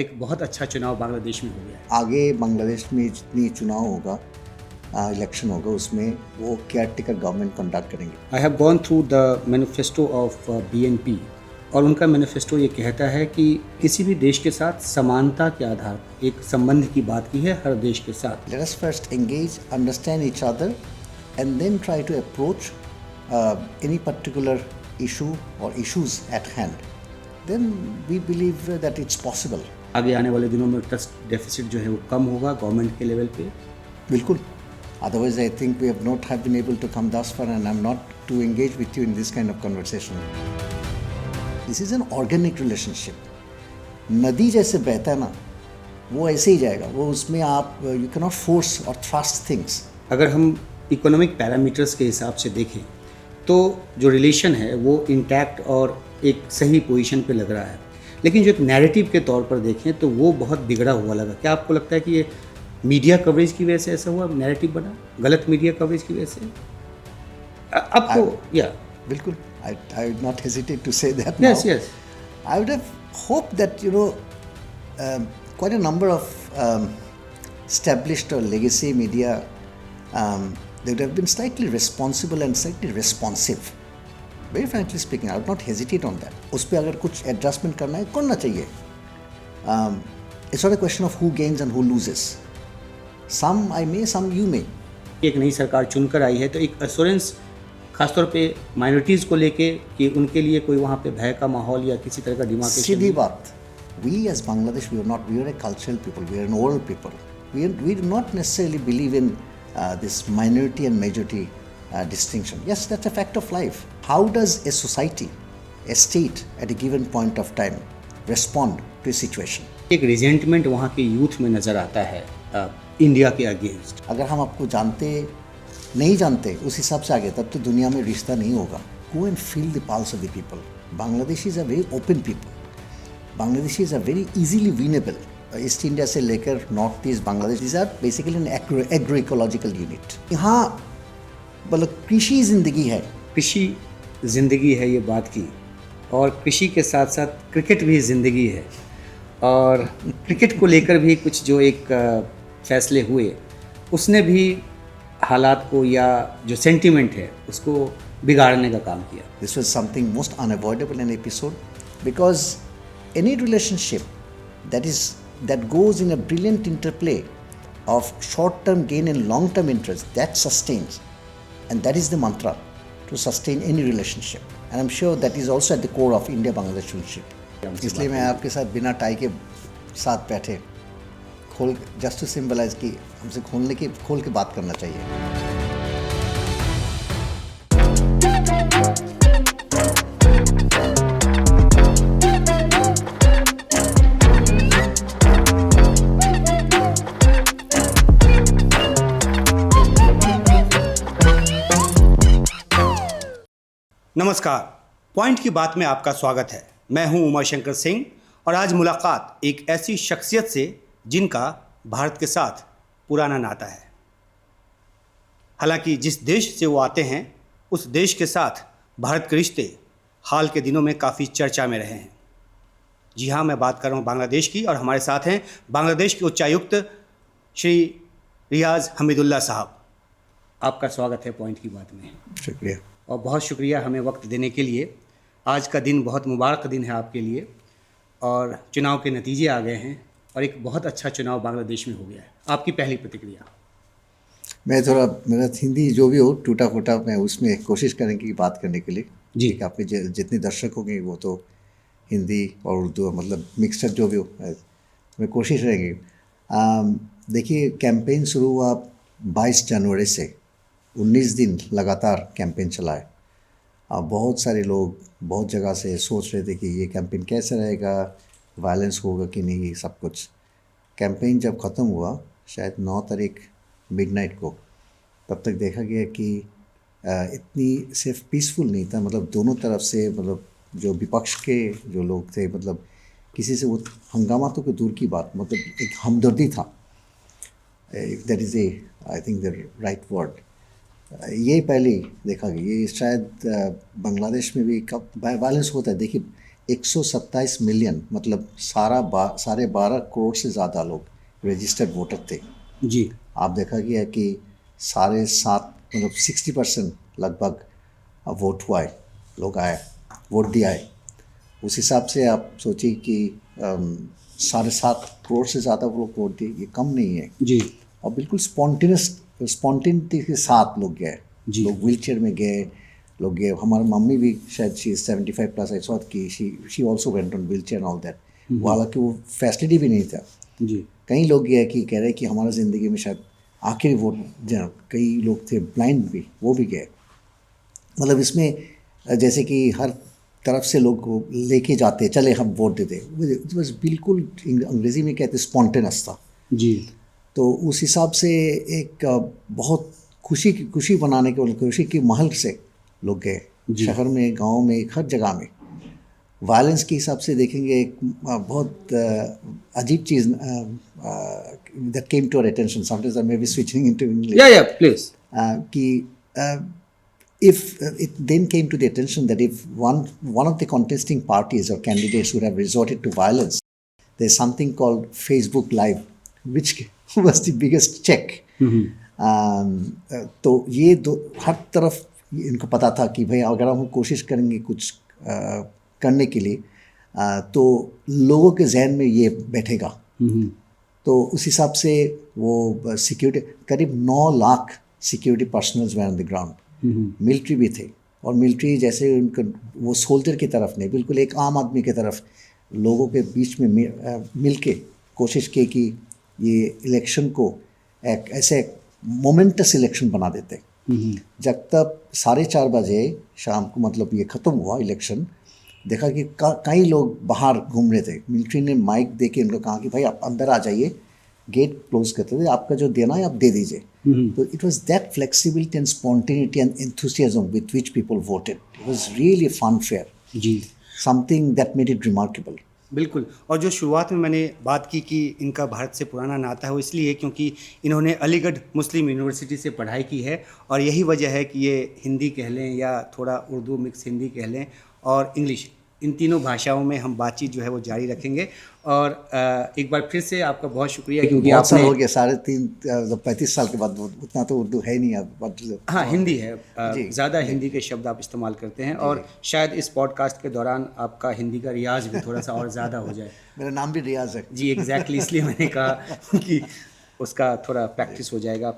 एक बहुत अच्छा चुनाव बांग्लादेश में हो गया है। आगे बांग्लादेश में जितनी चुनाव होगा, इलेक्शन होगा, उसमें वो केयर टेकर गवर्नमेंट कंडक्ट करेंगे। आई have gone through the manifesto of BNP और उनका मैनिफेस्टो ये कहता है कि किसी भी देश के साथ समानता के आधार पर एक संबंध की बात की है हर देश के साथ। Let us first engage, understand each other, and then try to approach any particular issue or issues at hand. Then we believe that it's possible. आगे आने वाले दिनों में ट्रस्ट डेफिसिट जो है वो कम होगा गवर्नमेंट के लेवल पे। बिल्कुल. Otherwise, I think we have not have been able to come thus far, and I'm not to engage with you in this kind of conversation. This is an organic relationship. नदी जैसे बहता है ना, वो ऐसे ही जाएगा. वो उसमें आप you cannot force or thrust things. अगर हम इकोनॉमिक पैरामीटर्स के हिसाब से देखें तो जो रिलेशन है वो इंटैक्ट और एक सही पोजीशन पे लग रहा है, लेकिन जो एक नैरेटिव के तौर पर देखें तो वो बहुत बिगड़ा हुआ लगा। क्या आपको लगता है कि ये मीडिया कवरेज की वजह से ऐसा हुआ, नैरेटिव बना गलत मीडिया कवरेज की वजह से? आपको या बिल्कुल. I would not hesitate to say that yes now. yes I would have hoped that quite a number of established or legacy media they would have been slightly responsible and slightly responsive. Very frankly speaking, I would not hesitate on that. उस पर अगर कुछ adjustment करना है करना चाहिए. It's not a question of who gains and who loses. Some I may, some you may. एक नई सरकार चुनकर आई है तो एक एश्योरेंस खासतौर पे माइनॉरिटीज़ को लेके कि उनके लिए कोई वहाँ पे भय का माहौल या किसी तरह का डिमार्केशन। सीधी बात, we as Bangladesh, we are a cultural people, we are an oral people. We do not necessarily believe in this minority and majority distinction. Yes, that's a fact of life. How does a society, a state at a given point of time respond to a situation? एक resentment वहाँ के youth में नज़र आता है India के against. अगर हम आपको नहीं जानते उस हिसाब से आगे, तब तो दुनिया में रिश्ता नहीं होगा. Go and feel the pulse of the people. Bangladeshis are very open people. Bangladeshis are very easily winnable. East India से लेकर north east Bangladesh, these are basically an agroecological unit. यहाँ मतलब कृषि ज़िंदगी है. कृषि ज़िंदगी है ये बात की, और कृषि के साथ साथ क्रिकेट भी ज़िंदगी है, और क्रिकेट को लेकर भी कुछ जो एक फैसले हुए उसने भी हालात को या जो सेंटीमेंट है उसको बिगाड़ने का काम किया. This was something most unavoidable in episode, because any relationship that goes in a brilliant interplay of short-term gain and long-term interest, that sustains, and that is the mantra to sustain any relationship. And I'm sure that is also at the core of India-Bangladesh relationship. इसलिए मैं आपके साथ बिना tie के साथ बैठे खोल just to symbolize कि हमसे खोल के बात करना चाहिए. नमस्कार, पॉइंट की बात में आपका स्वागत है. मैं हूं उमा शंकर सिंह और आज मुलाकात एक ऐसी शख्सियत से जिनका भारत के साथ पुराना नाता है. हालांकि जिस देश से वो आते हैं उस देश के साथ भारत के रिश्ते हाल के दिनों में काफ़ी चर्चा में रहे हैं. जी हाँ, मैं बात कर रहा हूँ बांग्लादेश की, और हमारे साथ हैं बांग्लादेश के उच्चायुक्त श्री रियाज हमीदुल्लाह साहब. आपका स्वागत है पॉइंट की बात में. शुक्रिया. और बहुत शुक्रिया हमें वक्त देने के लिए. आज का दिन बहुत मुबारक दिन है आपके लिए, और चुनाव के नतीजे आ गए हैं और एक बहुत अच्छा चुनाव बांग्लादेश में हो गया है. आपकी पहली प्रतिक्रिया? मैं थोड़ा, मेरा हिंदी जो भी हो टूटा फूटा, मैं उसमें कोशिश करेंगे कि बात करने के लिए. जी. कि आपके जितने दर्शक होंगे वो तो हिंदी और उर्दू मतलब मिक्सचर जो भी हो, मैं कोशिश रहेंगी. देखिए, कैंपेन शुरू हुआ 22 जनवरी से 19 दिन लगातार कैंपेन चला है. बहुत सारे लोग बहुत जगह से सोच रहे थे कि ये कैंपेन कैसे रहेगा, वायलेंस होगा कि नहीं, सब कुछ. कैंपेन जब ख़त्म हुआ शायद 9 तारीख मिडनाइट को, तब तक देखा गया कि इतनी सिर्फ पीसफुल नहीं था. मतलब दोनों तरफ से, मतलब जो विपक्ष के जो लोग थे, मतलब किसी से वो हंगामा तो दूर की बात, मतलब एक हमदर्दी था. That is I think the right word. ये पहले देखा गया. ये शायद बांग्लादेश में भी कब वायलेंस होता है. देखिए, 127 मिलियन मतलब साढ़े 12 करोड़ से ज़्यादा लोग रजिस्टर्ड वोटर थे। जी आप देखा गया कि 7.5 मतलब 60% लगभग वोट हुआ है, लोग आए, वोट दिया है। उस हिसाब से आप सोचिए कि 7.5 करोड़ से ज़्यादा लोग वोट दिए, ये कम नहीं है। जी और बिल्कुल स्पॉन्टेनिटी के साथ लोग गए, जी लोग व्हील चेयर में गए, लोग गए। हमारी मम्मी भी शायद शी 75 प्लस, आई सॉ कि she also went on wheel chair and all that. हालांकि वो फैसिलिटी भी नहीं था। जी कई लोग गए कि कह रहे कि हमारा ज़िंदगी में शायद आखिरी वोट, कई लोग थे ब्लाइंड भी, वो भी गए। मतलब इसमें जैसे कि हर तरफ से लोग को लेके जाते, चले हम वोट देते, बस बिल्कुल अंग्रेज़ी में कहते स्पॉन्टेनस था। जी तो उस हिसाब से एक बहुत खुशी बनाने के, खुशी की महल से लोग गए, जी शहर में, गांव में, हर जगह में। वायलेंस के हिसाब से देखेंगे, एक बहुत अजीब चीज़ that came to our attention, sometimes I may be switching into English, या प्लीज कि if it then came to the attention that if one of the contesting parties or candidates would have resorted to violence, there's something called Facebook Live, which was the biggest check. तो ये दो हर तरफ इनको पता था कि भाई अगर हम कोशिश करेंगे कुछ करने के लिए, तो लोगों के जहन में ये बैठेगा। तो उस हिसाब से वो सिक्योरिटी, करीब 9 lakh security personnels were on the ground, military भी थे। और मिलिट्री जैसे उनका वो सोल्जर की तरफ नहीं, बिल्कुल एक आम आदमी की तरफ लोगों के बीच में मिल के कोशिश की कि ये इलेक्शन को एक ऐसे मोमेंटस इलेक्शन बना देते। जब तक 4:30 बजे शाम को मतलब ये ख़त्म हुआ इलेक्शन, देखा कि कई लोग बाहर घूम रहे थे। मिलिट्री ने माइक दे के उनको कहा कि भाई आप अंदर आ जाइए, गेट क्लोज करते थे, आपका जो देना है आप दे दीजिए। तो it was that flexibility and spontaneity and enthusiasm with which people voted, it was really fun fair, जी something that made it remarkable. बिल्कुल। और जो शुरुआत में मैंने बात की कि इनका भारत से पुराना नाता है, वो इसलिए क्योंकि इन्होंने अलीगढ़ मुस्लिम यूनिवर्सिटी से पढ़ाई की है, और यही वजह है कि ये हिंदी कह लें या थोड़ा उर्दू मिक्स हिंदी कह लें और इंग्लिश, इन तीनों भाषाओं में हम बातचीत जो है वो जारी रखेंगे। और एक बार फिर से आपका बहुत शुक्रिया, क्योंकि बहुत साल आपने, हो गया, 35 साल के बाद, उतना तो उर्दू है नहीं अब। हाँ हिंदी है, जी ज़्यादा जी हिंदी के शब्द आप इस्तेमाल करते हैं, जी और जी। शायद इस पॉडकास्ट के दौरान आपका हिंदी का रियाज भी थोड़ा सा और ज़्यादा हो जाए। मेरा नाम भी रियाज है। जी एग्जैक्टली, इसलिए मैंने कहा कि उसका थोड़ा प्रैक्टिस हो जाएगा।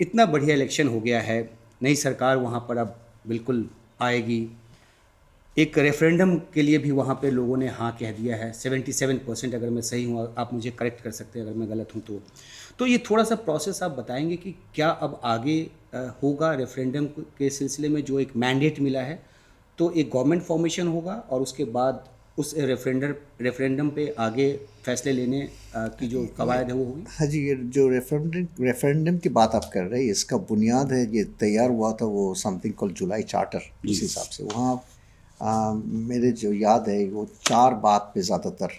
इतना बढ़िया इलेक्शन हो गया है, नई सरकार वहाँ पर अब बिल्कुल आएगी। एक रेफरेंडम के लिए भी वहाँ पे लोगों ने हाँ कह दिया है, 77%, अगर मैं सही हूँ, आप मुझे करेक्ट कर सकते हैं अगर मैं गलत हूँ तो ये थोड़ा सा प्रोसेस आप बताएंगे कि क्या अब आगे होगा रेफरेंडम के सिलसिले में, जो एक मैंडेट मिला है, तो एक गवर्नमेंट फॉर्मेशन होगा और उसके बाद उस रेफरेंडम पे आगे फैसले लेने की जो कवायद है वो होगी। हाँ जी, ये जो रेफरेंडम की बात आप कर रहे हैं, इसका बुनियाद है, ये तैयार हुआ था वो समथिंग कॉल जुलाई चार्टर। उस हिसाब से वहाँ मेरे जो याद है वो 4 बात पे ज़्यादातर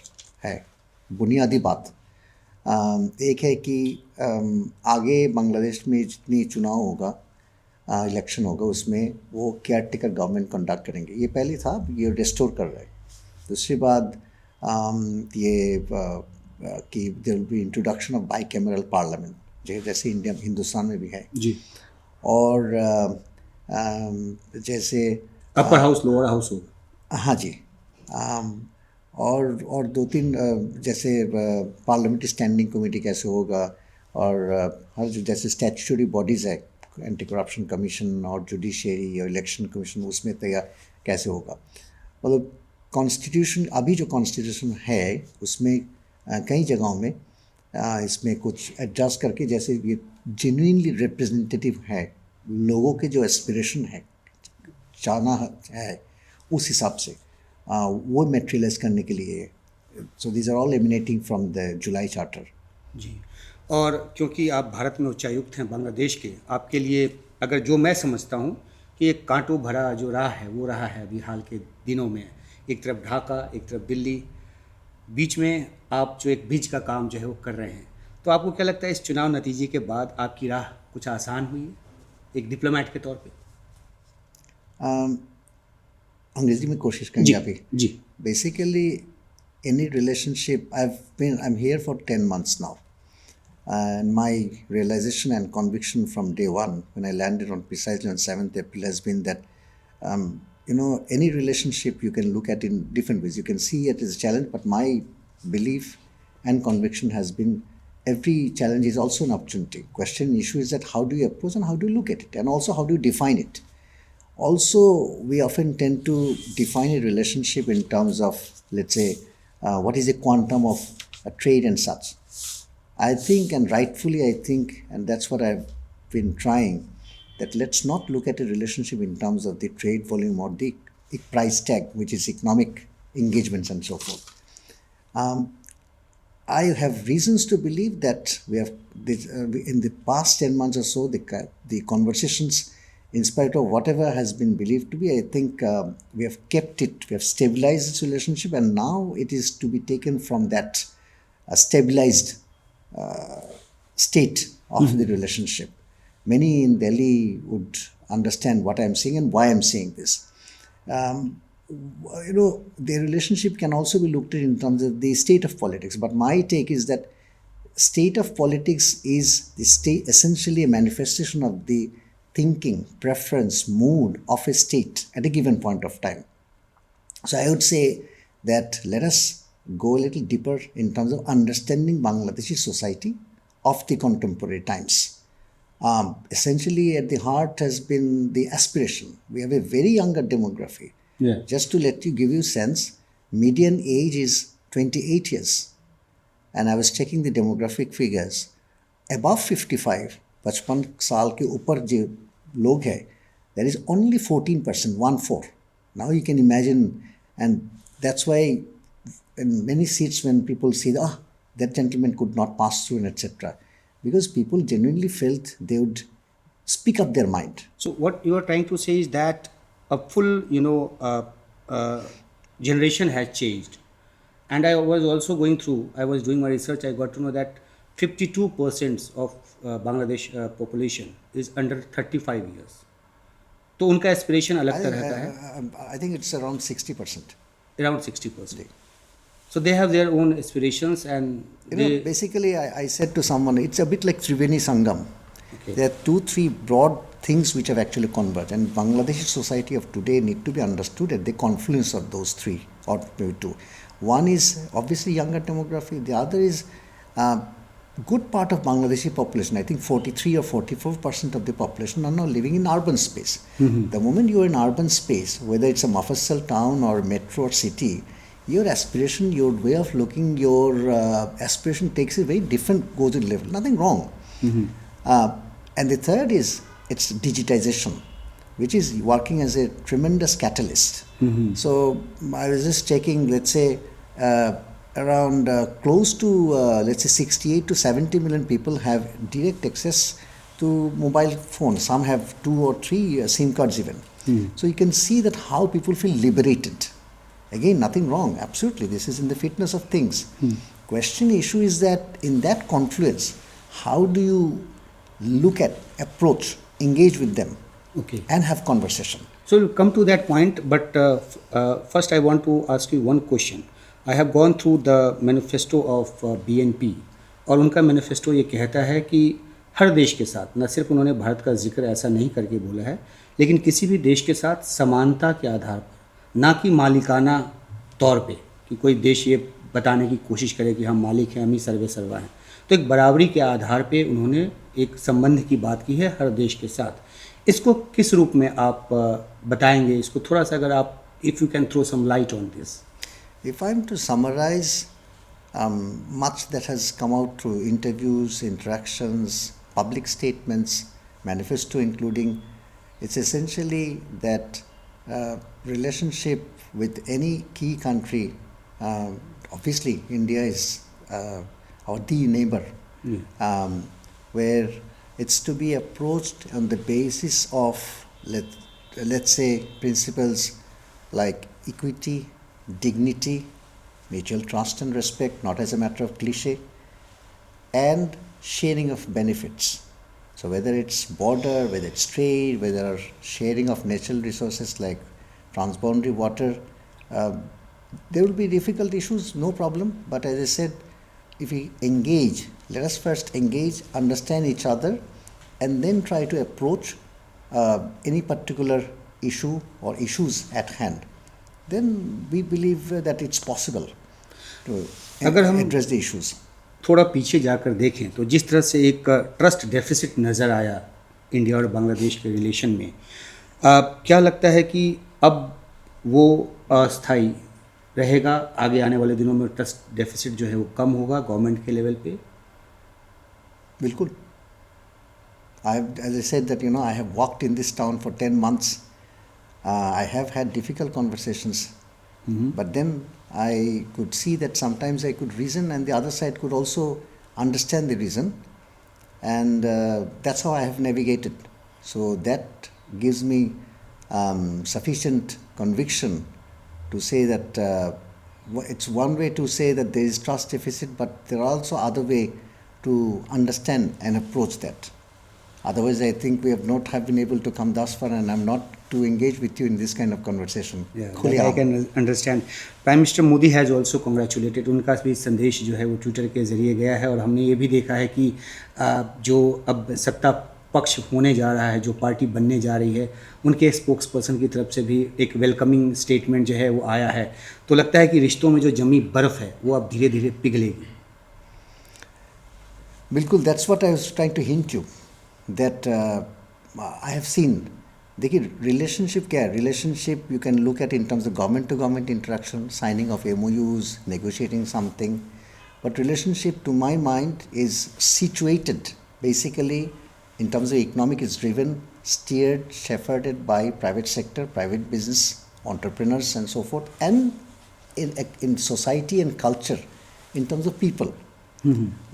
है, बुनियादी बात। एक है कि आगे बांग्लादेश में जितनी चुनाव होगा, इलेक्शन होगा, उसमें वो केयर टेकर गवर्नमेंट कंडक्ट करेंगे। ये पहले था, ये रिस्टोर कर रहे हैं। दूसरी बात ये कि there will be introduction of bicameral parliament, जैसे हिंदुस्तान में भी है। जी, और जैसे अपर हाउस लोअर हाउस होगा। हाँ जी, और 2-3 जैसे पार्लियामेंट्री स्टैंडिंग कमेटी कैसे होगा, और हर जैसे स्टैट्यूटरी बॉडीज़ है, एंटी करप्शन कमीशन और जुडिशरी और इलेक्शन कमीशन, उसमें तैयार कैसे होगा। मतलब कॉन्स्टिट्यूशन, अभी जो कॉन्स्टिट्यूशन है उसमें कई जगहों में इसमें कुछ एडजस्ट करके, जैसे ये जेन्युइनली रिप्रेजेंटेटिव है, लोगों के जो एस्पिरेशन है, चाहना है, उस हिसाब से वो मेटेरियलाइज करने के लिए। So these are all emanating from the July charter. जी, और क्योंकि आप भारत में उच्चायुक्त हैं बांग्लादेश के, आपके लिए अगर जो मैं समझता हूँ कि एक कांटों भरा जो राह है वो रहा है अभी हाल के दिनों में, एक तरफ ढाका, एक तरफ दिल्ली, बीच में आप जो एक बीच का काम जो है वो कर रहे हैं, तो आपको क्या लगता है इस चुनाव नतीजे के बाद आपकी राह कुछ आसान हुई है एक डिप्लोमेट के तौर पे? अंग्रेजी में कोशिश जी करेंगे अभी. जी. Basically, any relationship, I'm here for 10 months now. And my realization and conviction from day one, when I landed on precisely on 7th April, has been that, any relationship you can look at in different ways. You can see it as a challenge, but my belief and conviction has been every challenge is also an opportunity. Question issue is that how do you approach and how do you look at it, and also how do you define it. Also, we often tend to define a relationship in terms of, let's say, what is the quantum of a trade and such. I think, and rightfully I think, and that's what I've been trying, that let's not look at a relationship in terms of the trade volume or the price tag, which is economic engagements and so forth. I have reasons to believe that we have, in the past 10 months or so, the conversations, in spite of whatever has been believed to be, I think we have kept it, we have stabilized this relationship, and now it is to be taken from that stabilized state of the relationship. Many in Delhi would understand what I'm saying and why I'm saying this. The relationship can also be looked at in terms of the state of politics. But my take is that state of politics is the state, essentially a manifestation of the thinking, preference, mood of a state at a given point of time. So I would say that let us go a little deeper in terms of understanding Bangladeshi society of the contemporary times. Essentially, at the heart has been the aspiration. We have a very younger demography. Yeah. Just to give you sense, median age is 28 years. And I was checking the demographic figures. Above 55, 55 साल के ऊपर जो लोग हैं, there is only 14%, 1/4. Now you can imagine, and that's why in many seats when people say, that gentleman could not pass through and etc., because people genuinely felt they would speak up their mind. So what you are trying to say is that a full, generation has changed. And I was also I was doing my research, I got to know that 52% of Bangladesh population is under 35 years. तो उनका aspiration अलग तरह का है. I think it's around 60%. Around 60%. So they have their own aspirations, and basically I said to someone, it's a bit like Triveni Sangam. Okay. There are 2-3 broad things which have actually converged, and Bangladeshi society of today need to be understood at the confluence of those 3 or maybe 2. One is obviously younger demography. The other is good part of Bangladeshi population. I think 43 or 44% of the population are now living in urban space. Mm-hmm. The moment you are in urban space, whether it's a Mufassal town or metro or city, your aspiration, your way of looking, your aspiration takes a very different goes in level. Nothing wrong. Mm-hmm. And the third is it's digitization, which is working as a tremendous catalyst. Mm-hmm. So I was just checking, let's say, around close to, let's say, 68 to 70 million people have direct access to mobile phones. Some have 2 or 3 SIM cards even. Mm-hmm. So you can see that how people feel liberated. Again, nothing wrong. Absolutely, this is in the fitness of things. Question issue is that in that confluence, how do you look at, approach, engage with them, and have conversation? So we'll come to that point, but first I want to ask you one question. I have gone through the manifesto of BNP, और उनका manifesto ये कहता है कि हर देश के साथ, न सिर्फ उन्होंने भारत का जिक्र ऐसा नहीं करके बोला है, लेकिन किसी भी देश के साथ समानता के आधार पर, ना कि मालिकाना तौर पे कि कोई देश ये बताने की कोशिश करे कि हम मालिक हैं, हम ही सर्वे सर्वा हैं. तो एक बराबरी के आधार पे उन्होंने एक संबंध की बात की है हर देश के साथ. इसको किस रूप में आप बताएंगे? इसको थोड़ा सा अगर आप, if you can throw some light on this. If I'm to summarize much that has come out through interviews, interactions, public statements, manifesto including, it's essentially that relationship with any key country, obviously India is our the neighbor, where it's to be approached on the basis of, let's say, principles like equity, dignity, mutual trust and respect, not as a matter of cliche, and sharing of benefits. So whether it's border, whether it's trade, whether sharing of natural resources like transboundary water. Uh, there will be difficult issues, no problem. But as I said, if we engage, let us first engage, understand each other, and then try to approach any particular issue or issues at hand. Then we believe that it's possible to अगर हम address the issues. थोड़ा पीछे जाकर देखें तो जिस तरह से एक ट्रस्ट डेफिसिट नज़र आया इंडिया और बांग्लादेश के रिलेशन में, क्या लगता है कि अब वो अस्थाई रहेगा? आगे आने वाले दिनों में ट्रस्ट डेफिसिट जो है वो कम होगा गवर्नमेंट के लेवल पे? बिल्कुल. As I said that, I have walked in this town for 10 months. I have had difficult conversations. But then I could see that sometimes I could reason and the other side could also understand the reason. And that's how I have navigated. So that gives me sufficient conviction to say that it's one way to say that there is trust deficit, but there are also other way to understand and approach that. Otherwise, I think we have been able to come thus far, and I'm not to engage with you in this kind of conversation. Yeah, I can understand. Prime Minister Modi has also congratulated. उनका भी संदेश जो है वो Twitter के जरिए गया है, और हमने ये भी देखा है कि जो अब सत्ता पक्ष होने जा रहा है, जो पार्टी बनने जा रही है, उनके स्पोक्स पर्सन की तरफ से भी एक वेलकमिंग स्टेटमेंट जो है वो आया है. तो लगता है कि रिश्तों में जो जमी बर्फ़ है वो अब धीरे धीरे पिघलेगी. बिल्कुल, that's what I was trying to hint you. That I have seen. देखिए, रिलेशनशिप क्या है? Relationship you can look at in terms of government to government interaction, signing of MOUs, negotiating something. But relationship, to my mind, is situated basically in terms of economic, is driven, steered, shepherded by private sector, private business, entrepreneurs and so forth, and in society and culture in terms of people.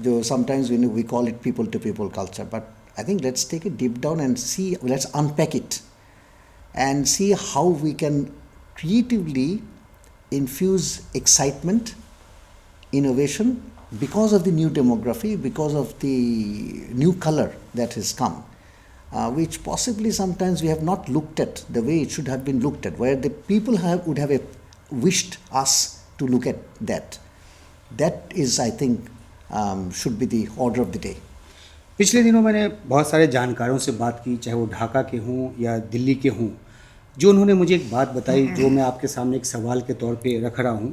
So sometimes we call it people to people culture, but I think let's take it deep down and see, let's unpack it and see how we can creatively infuse excitement, innovation, because of the new demography, because of the new color that has come, which possibly sometimes we have not looked at the way it should have been looked at, where the people would have wished us to look at that. That is, I think, should be the order of the day. पिछले दिनों मैंने बहुत सारे जानकारों से बात की, चाहे वो ढाका के हों या दिल्ली के हों, जो उन्होंने मुझे एक बात बताई जो मैं आपके सामने एक सवाल के तौर पे रख रहा हूँ,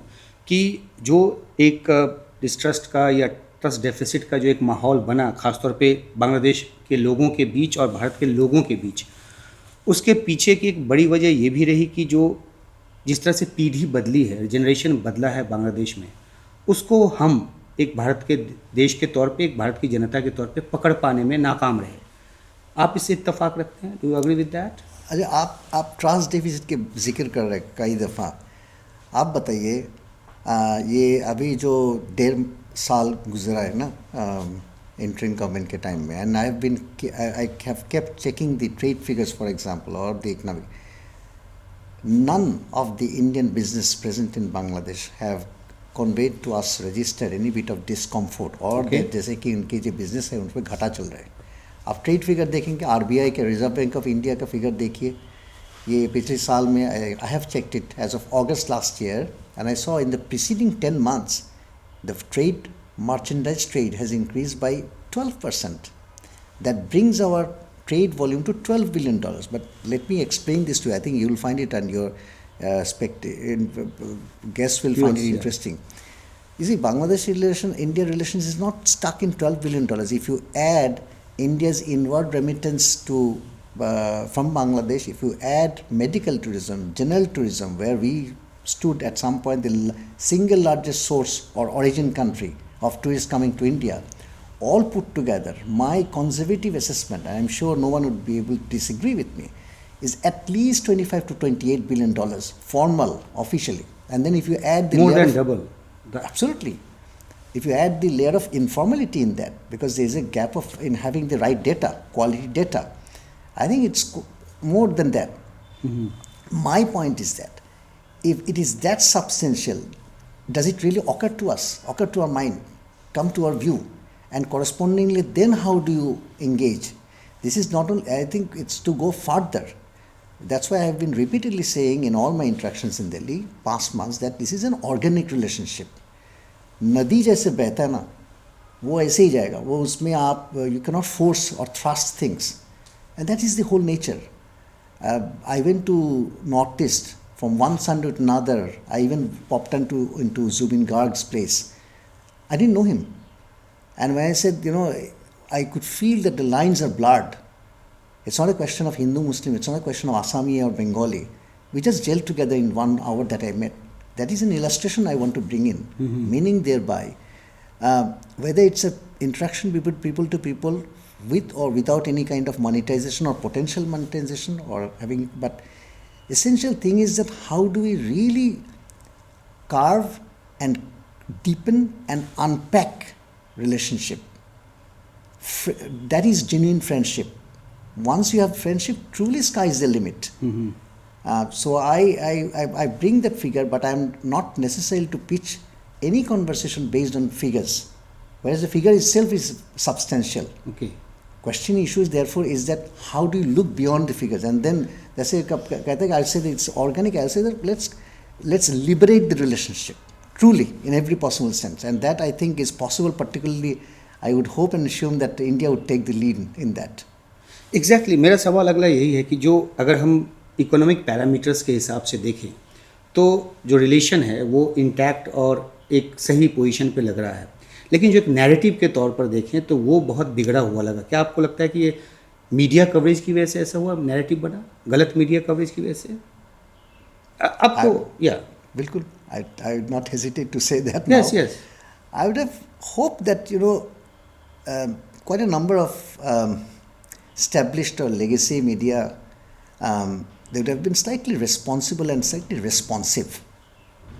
कि जो एक डिस्ट्रस्ट का या ट्रस्ट डेफिसिट का जो एक माहौल बना ख़ासतौर पे बांग्लादेश के लोगों के बीच और भारत के लोगों के बीच, उसके पीछे की एक बड़ी वजह ये भी रही कि जो जिस तरह से पीढ़ी बदली है, जनरेशन बदला है बांग्लादेश में, उसको हम एक भारत के देश के तौर पे, एक भारत की जनता के तौर पे पकड़ पाने में नाकाम रहे. आप इससे इत्तेफाक रखते हैं? Do you agree with that? अच्छा, आप ट्रस्ट डेफिसिट के जिक्र कर रहे हैं कई दफ़ा. आप बताइए, ये अभी जो 1.5 साल गुजरा है ना इंटरिम गवर्नमेंट के टाइम में, and I have kept checking the trade figures for example और the economic. None of the Indian business present in Bangladesh have conveyed to us, registered any bit of discomfort or that जैसे कि उनके जो business है उन पर घाटा चल रहा है. आप ट्रेड फिगर देखेंगे, आरबीआई के, रिजर्व बैंक ऑफ इंडिया का फिगर देखिए, ये पिछले साल में I have checked it as of August last year, and I saw in the preceding 10 months the trade, merchandise trade has increased by 12%. That brings our trade volume to $12 billion. But let me explain this to you. I think you will find it, and your guests will find it interesting. You see, Bangladesh relation, India relations is not stuck in $12 billion. If you add India's inward remittance to from Bangladesh, if you add medical tourism, general tourism, where we stood at some point the single largest source or origin country of tourists coming to India, all put together, my conservative assessment, and I'm sure no one would be able to disagree with me, is at least $25 to $28 billion formal, officially. And then if you add the more than double. Absolutely. If you add the layer of informality in that, because there is a gap in having the right data, quality data, I think it's more than that. My point is that if it is that substantial, does it really occur to us, occur to our mind, come to our view? And correspondingly, then how do you engage? This is not only, I think it's to go further. That's why I have been repeatedly saying in all my interactions in Delhi past months that this is an organic relationship. नदी जैसे बहता है ना, वो ऐसे ही जाएगा, वो उसमें आप you cannot force or thrust things, and that is the whole nature. I went to Northeast from one Sunday to another. I even popped into Zubin Garg's place. I didn't know him, and when I said, I could feel that the lines are blurred. It's not a question of Hindu Muslim, it's not a question of Assami or Bengali. We just gelled together in 1 hour that I met. That is an illustration I want to bring in, meaning thereby, whether it's an interaction between people to people with or without any kind of monetization or potential monetization or having, but essential thing is that how do we really carve and deepen and unpack relationship. That is genuine friendship. Once you have friendship, truly sky is the limit. So I bring that figure, but I'm not necessary to pitch any conversation based on figures, whereas the figure itself is substantial. Okay. Question issue is therefore is that how do you look beyond the figures, and then that's it. I'll say that it's organic. I'll say that let's liberate the relationship truly in every possible sense, and that I think is possible. Particularly, I would hope and assume that India would take the lead in that. Exactly मेरा सवाल अगला यही है कि जो अगर हम economic parameters के हिसाब से देखें तो जो रिलेशन है वो इंटैक्ट और एक सही पोजीशन पे लग रहा है, लेकिन जो एक नैरेटिव के तौर पर देखें तो वो बहुत बिगड़ा हुआ लगा। क्या आपको लगता है कि ये मीडिया कवरेज की वजह से ऐसा हुआ, नैरेटिव बना, गलत मीडिया कवरेज की वजह से? आपको या बिल्कुल, I would not hesitate to say that yes now. yes I would have hoped that quite a number of established or legacy media, they would have been slightly responsible and slightly responsive.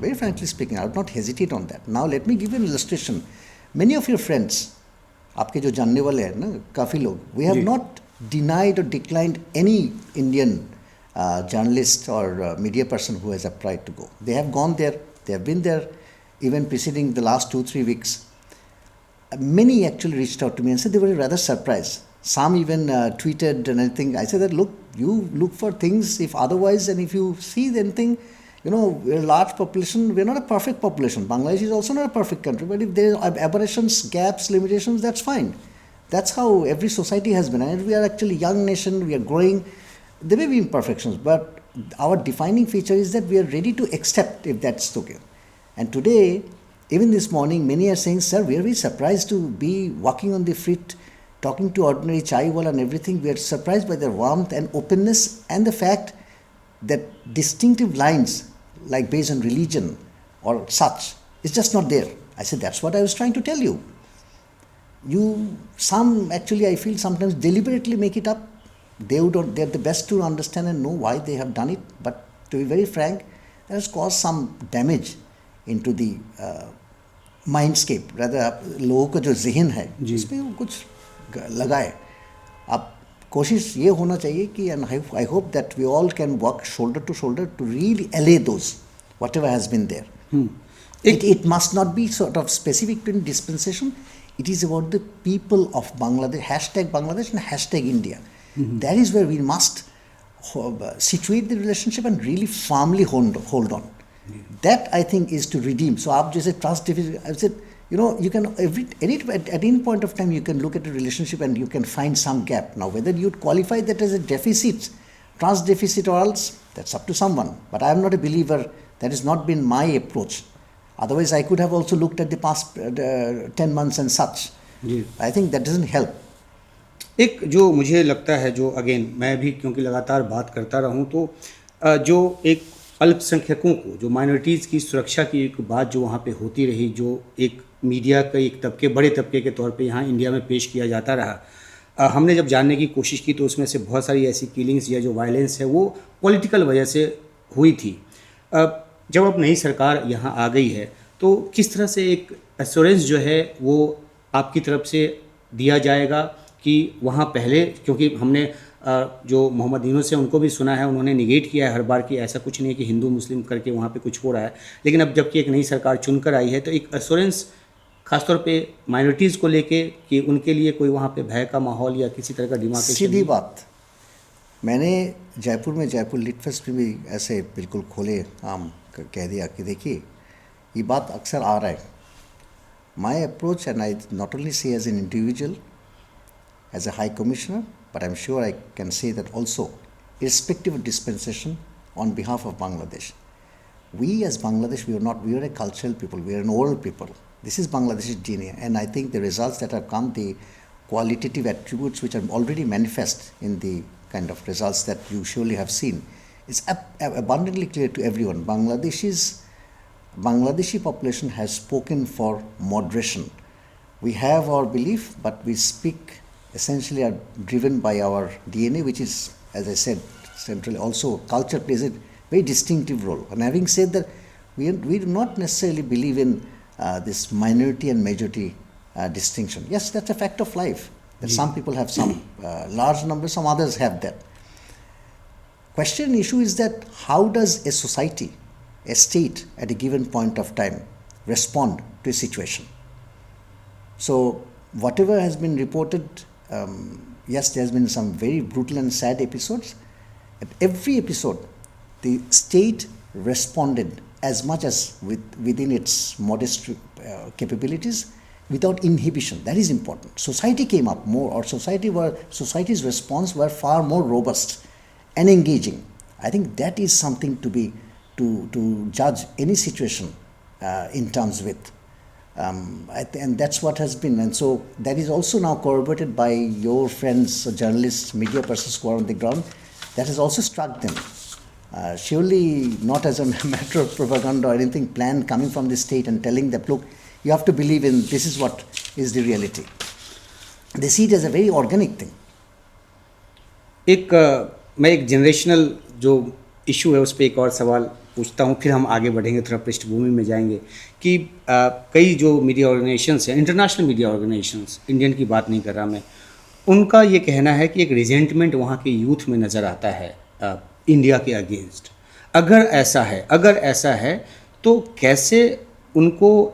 Very frankly speaking, I would not hesitate on that. Now let me give you an illustration. Many of your friends, आपके जो जानने वाले हैं ना काफ़ी लोग, we have not denied or declined any Indian journalist or media person who has applied to go. They have gone there, they have been there even preceding the last 2-3 weeks. Many actually reached out to me and said they were rather surprised. Some even tweeted and anything. I said that look, you look for things if otherwise, and if you see anything, we're a large population. We're not a perfect population. Bangladesh is also not a perfect country. But if there are aberrations, gaps, limitations, that's fine. That's how every society has been. And we are actually a young nation. We are growing. There may be imperfections, but our defining feature is that we are ready to accept if that's okay. And today, even this morning, many are saying, sir, we are very surprised to be walking on the street, talking to ordinary chai wala and everything. We are surprised by their warmth and openness and the fact that distinctive lines like based on religion or such is just not there. I said, that's what I was trying to tell you. Some actually I feel sometimes deliberately make it up. They're the best to understand and know why they have done it. But to be very frank, that has caused some damage into the mindscape. Rather, लोगों का जो ज़हन है उसमें वो कुछ लगा है। अब कोशिश ये होना चाहिए कि and I hope that we all can work shoulder to shoulder to really allay those whatever has been there. It must not be sort of specific to dispensation. It is about the people of Bangladesh, #Bangladesh and #India. That is where we must situate the relationship and really firmly hold on. That I think is to redeem. So आप जैसे trust deficit, I said, you can at any point of time you can look at a relationship and you can find some gap. Now whether you'd qualify that as a deficit, trust deficit or else, that's up to someone. But I am not a believer. That has not been my approach. Otherwise I could have also looked at the past 10 months and such. I think that doesn't help. एक जो मुझे लगता है, जो again मैं भी क्योंकि लगातार बात करता रहूं, तो जो एक अल्पसंख्यकों को, जो माइनॉरिटीज़ की सुरक्षा की एक बात जो वहाँ पे होती रही, जो एक मीडिया का एक तबके, बड़े तबके के तौर पे यहाँ इंडिया में पेश किया जाता रहा, हमने जब जानने की कोशिश की तो उसमें से बहुत सारी ऐसी किलिंग्स या जो वायलेंस है वो पॉलिटिकल वजह से हुई थी। जब अब नई सरकार यहाँ आ गई है तो किस तरह से एक एश्योरेंस जो है वो आपकी तरफ से दिया जाएगा कि वहाँ पहले, क्योंकि हमने जो मोहम्मद यूनुस से उनको भी सुना है, उन्होंने निगेट किया है हर बार कि ऐसा कुछ नहीं है कि हिंदू मुस्लिम करके वहाँ पे कुछ हो रहा है, लेकिन अब जबकि एक नई सरकार चुनकर आई है तो एक एश्योरेंस खासतौर पे माइनॉरिटीज़ को लेके कि उनके लिए कोई वहाँ पे भय का माहौल या किसी तरह का डिमार्केशन। सीधी बात, मैंने जयपुर में जयपुर लिट फेस्ट में भी ऐसे बिल्कुल खोले आम कह दिया कि देखिए ये बात अक्सर आ रहा है. My approach and I not only see as an individual as a High Commissioner, but I'm sure I can say that also, irrespective of dispensation, on behalf of Bangladesh. We as Bangladesh, we are a cultural people, we are an oral people. This is Bangladesh's DNA, and I think the results that have come, the qualitative attributes which are already manifest in the kind of results that you surely have seen, it's abundantly clear to everyone. Bangladeshi population has spoken for moderation. We have our belief, but we speak essentially are driven by our DNA, which is, as I said, centrally also culture plays a very distinctive role. And having said that, we do not necessarily believe in this minority and majority distinction. Yes, that's a fact of life. That some people have some large numbers, some others have that. Question and issue is that how does a society, a state at a given point of time respond to a situation? So whatever has been reported, yes, there has been some very brutal and sad episodes. At every episode, the state responded as much as within its modest capabilities, without inhibition. That is important. Society came up more, or society's response were far more robust and engaging. I think that is something to judge any situation in terms with. And that's what has been, and so that is also now corroborated by your friends, journalists, media persons who are on the ground. That has also struck them. Surely not as a matter of propaganda or anything planned coming from the state and telling them, look, you have to believe in this is what is the reality. They see it as a very organic thing. मैं एक generational जो issue है उस पर एक और सवाल पूछता हूँ, फिर हम आगे बढ़ेंगे, थोड़ा पृष्ठभूमि में जाएंगे कि कई जो मीडिया ऑर्गेनाइजेशंस हैं, इंटरनेशनल मीडिया ऑर्गेनाइजेशंस, इंडियन की बात नहीं कर रहा मैं, उनका ये कहना है कि एक रिजेंटमेंट वहाँ के यूथ में नज़र आता है इंडिया के अगेंस्ट. अगर ऐसा है तो कैसे उनको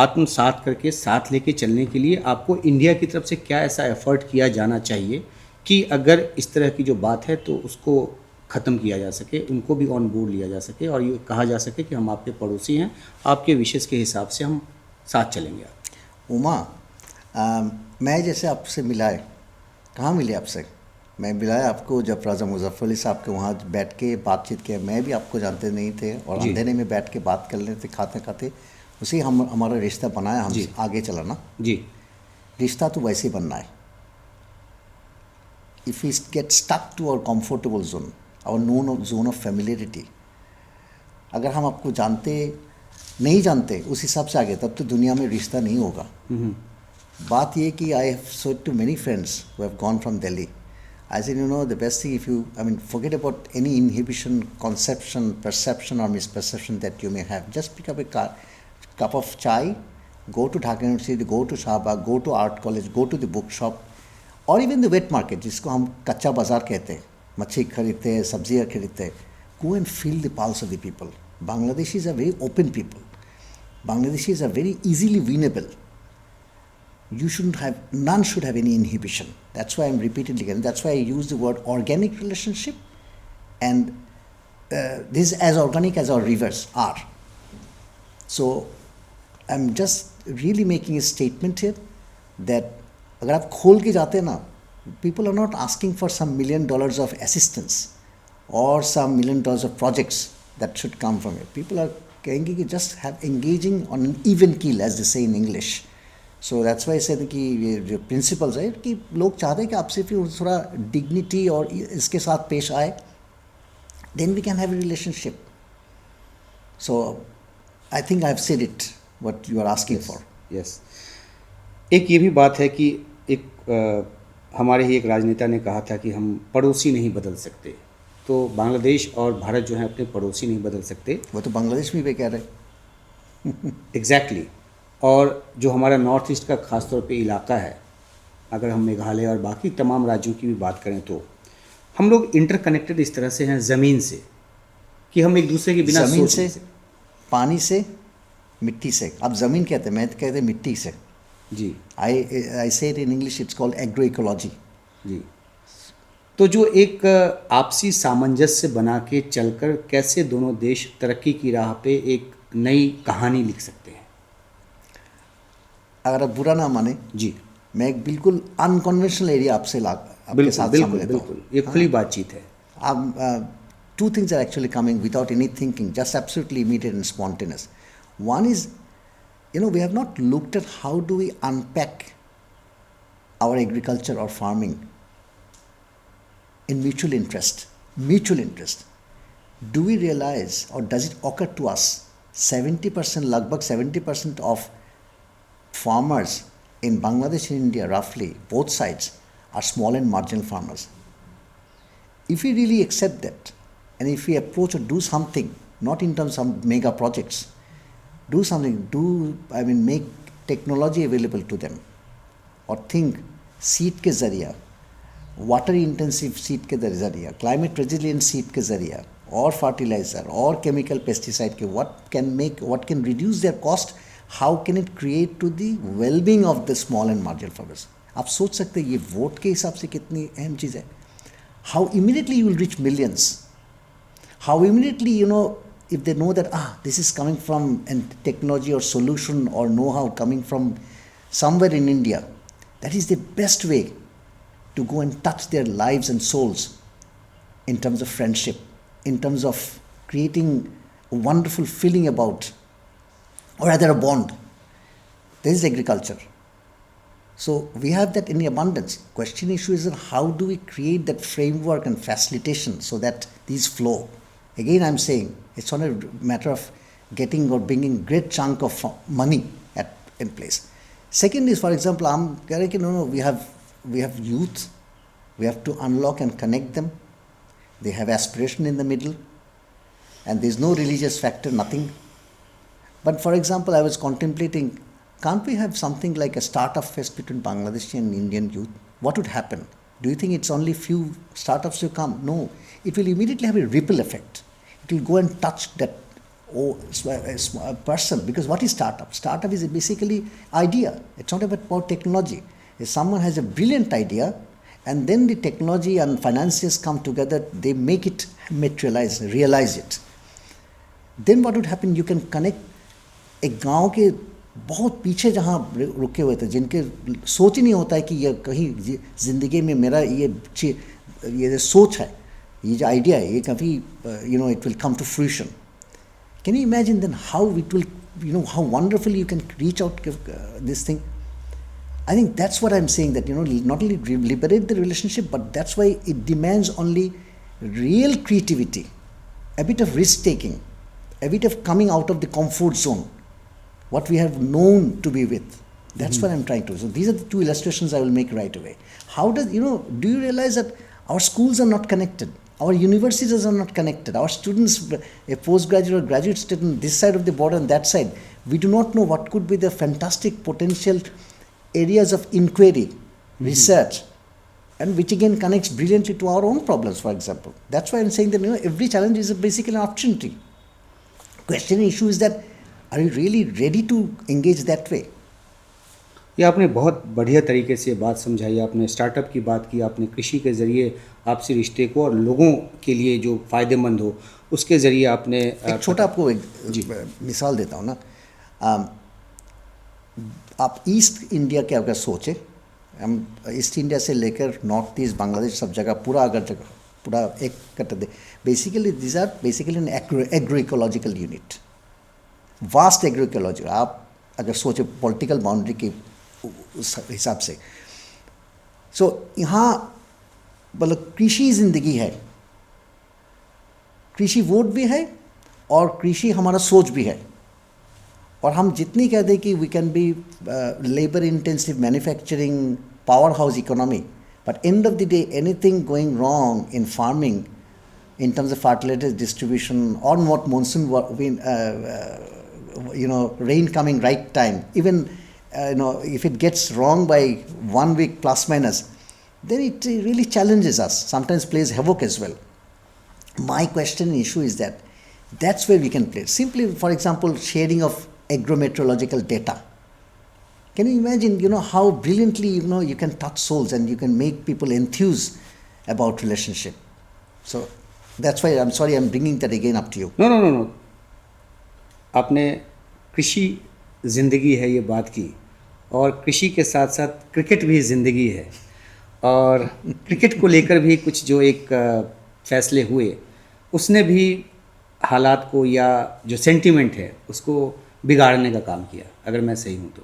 आत्मसात करके साथ लेके चलने के लिए आपको इंडिया की तरफ से क्या ऐसा एफर्ट किया जाना चाहिए कि अगर इस तरह की जो बात है तो उसको ख़त्म किया जा सके, उनको भी ऑन बोर्ड लिया जा सके और ये कहा जा सके कि हम आपके पड़ोसी हैं, आपके विशेष के हिसाब से हम साथ चलेंगे. उमा, मैं जैसे आपसे मिला है, कहाँ मिले आपसे? मैं मिला है आपको जब राजा मुजफ्फर अली साहब के वहाँ बैठ के बातचीत किया. मैं भी आपको जानते नहीं थे और अंधेरे में बैठ के बात कर लेते खाते खाते उसी हमारा रिश्ता बनाया, हम आगे चला ना जी. रिश्ता तो वैसे बनना है. If we get stuck to our comfortable zone, our known zone of familiarity, अगर हम आपको नहीं जानते उस हिसाब से आगे, तब तो दुनिया में रिश्ता नहीं होगा. बात ये कि I have said to many friends who have gone from Delhi, I said, the best thing forget about any inhibition, conception, perception or misperception that you may have. Just pick up a cup of chai, go to Dhaka University, go to Shahbag, go to art college, go to the bookshop, और even the wait market जिसको हम कच्चा बाज़ार कहते हैं, मच्छी खरीदते हैं, सब्जियाँ खरीदते हैं. Go and feel the pulse of the people. Bangladeshis are very open people. Bangladeshis are very easily winnable. None should have any inhibition. That's why I'm repeatedly again. That's why I use the word organic relationship, and this is as organic as our rivers are. So I'm just really making a statement here that अगर आप खोल के जाते हैं ना, people are not asking for some $1 million of assistance or some $1 million of projects that should come from it. People are कहेंगे कि just have engaging on an even keel, as they say in English. So that's why I said कि ये जो principles है कि लोग चाहते हैं कि आपसे फिर थोड़ा dignity और इसके साथ पेश आए, then we can have a relationship. So I think I've said it, what you are asking for. Yes. एक ये भी बात है कि हमारे ही एक राजनेता ने कहा था कि हम पड़ोसी नहीं बदल सकते, तो बांग्लादेश और भारत जो है अपने पड़ोसी नहीं बदल सकते. वो तो बांग्लादेश में भी कह रहे. एग्जैक्टली. और जो हमारा नॉर्थ ईस्ट का ख़ास तौर पे इलाका है, अगर हम मेघालय और बाकी तमाम राज्यों की भी बात करें तो हम लोग इंटरकनेक्टेड इस तरह से हैं ज़मीन से कि हम एक दूसरे के बिना ज़मीन से, पानी से, मिट्टी से. आप ज़मीन कहते हैं, मैं कहते हैं मिट्टी से. जी. I say it in English, it's called agroecology. जी. तो जो एक आपसी सामंजस्य बना के चलकर कैसे दोनों देश तरक्की की राह पे एक नई कहानी लिख सकते हैं? अगर आप बुरा ना माने, जी। मैं एक बिल्कुल अनकन्वेंशनल एरिया आपके बिल्कुल साथ बिल्कुल सामने लेता हूँ। बिल्कुल, ये खुली बातचीत है। Two things are actually coming without any thinking, just absolutely immediate and spontaneous. One is, we have not looked at how do we unpack our agriculture or farming in mutual interest. Mutual interest. Do we realize, or does it occur to us, 70%, lagbhag 70% of farmers in Bangladesh and India, roughly, both sides, are small and marginal farmers. If we really accept that, and if we approach or do something, not in terms of mega projects, do something, make technology available to them, or think seed के जरिया, water intensive seed के जरिया, climate resilient seed के जरिया, or fertilizer, or chemical pesticide के, what can reduce their cost, how can it create to the well-being of the small and marginal farmers. आप सोच सकते हैं ये वोट के हिसाब से कितनी अहम चीज़ है. How immediately you will reach millions. How immediately, if they know that, this is coming from a technology or solution or know-how coming from somewhere in India, that is the best way to go and touch their lives and souls in terms of friendship, in terms of creating a wonderful feeling about, or rather a bond. This is agriculture. So we have that in abundance. Question issue is how do we create that framework and facilitation so that these flow. Again, I'm saying it's not a matter of getting or bringing great chunk of money in place. Second is, for example, we have youth. We have to unlock and connect them. They have aspiration in the middle, and there's no religious factor, nothing. But for example, I was contemplating, can't we have something like a startup fest between Bangladeshi and Indian youth? What would happen? Do you think it's only few startups who come? No. It will immediately have a ripple effect. It will go and touch that person. Because what is startup? Startup is basically idea. It's not about technology. If someone has a brilliant idea, and then the technology and financiers come together, they make it materialize, realize it. Then what would happen? You can connect एक गांव के बहुत पीछे जहाँ रुके हुए थे, जिनके सोच ही नहीं होता है कि ये कहीं ज़िंदगी में मेरा ये सोच है, ये जो आइडिया है, ये कभी it will come to fruition. Can you imagine then how it will, how wonderfully you can reach out this thing? I think that's what I'm saying, that not only liberate the relationship, but that's why it demands only real creativity, a bit of risk taking, a bit of coming out of the comfort zone, what we have known to be with. That's what I'm trying to. So these are the two illustrations I will make right away. How does, do you realize that our schools are not connected? Our universities are not connected. Our students, a postgraduate or graduate student, this side of the border and that side, we do not know what could be the fantastic potential areas of inquiry, research, and which again connects brilliantly to our own problems, for example. That's why I'm saying that every challenge is basically an opportunity. Question issue is that, are you really ready to engage that way? ये आपने बहुत बढ़िया तरीके से बात समझाई. आपने startup की बात की, आपने कृषि के ज़रिए आपसी रिश्ते को और लोगों के लिए जो फ़ायदेमंद हो उसके ज़रिए आपने एक छोटा आपको एक मिसाल देता हूँ ना. आप ईस्ट इंडिया के अगर सोचें, हम ईस्ट इंडिया से लेकर नॉर्थ ईस्ट बांग्लादेश सब जगह पूरा एक करते दे. Basically this are basically an agroecological unit, vast agroecology. आप अगर सोचें पॉलिटिकल बाउंड्री के उस हिसाब से, यहाँ मतलब कृषि ज़िंदगी है, कृषि वोट भी है और कृषि हमारा सोच भी है. और हम जितनी कह दें कि we can be labour intensive manufacturing power house economy, but end of the day anything going wrong in farming in terms of fertilizer distribution or not monsoon rain coming right time, even if it gets wrong by 1 week plus minus, then it really challenges us, sometimes plays havoc as well. My question and issue is that that's where we can play. Simply, for example, sharing of agrometeorological data. Can you imagine, how brilliantly, you can touch souls and you can make people enthuse about relationship. So that's why I'm sorry I'm bringing that again up to you. No no no no, आपने कृषि ज़िंदगी है ये बात की, और कृषि के साथ साथ क्रिकेट भी ज़िंदगी है, और क्रिकेट को लेकर भी कुछ जो एक फैसले हुए, उसने भी हालात को या जो सेंटीमेंट है उसको बिगाड़ने का काम किया, अगर मैं सही हूँ तो.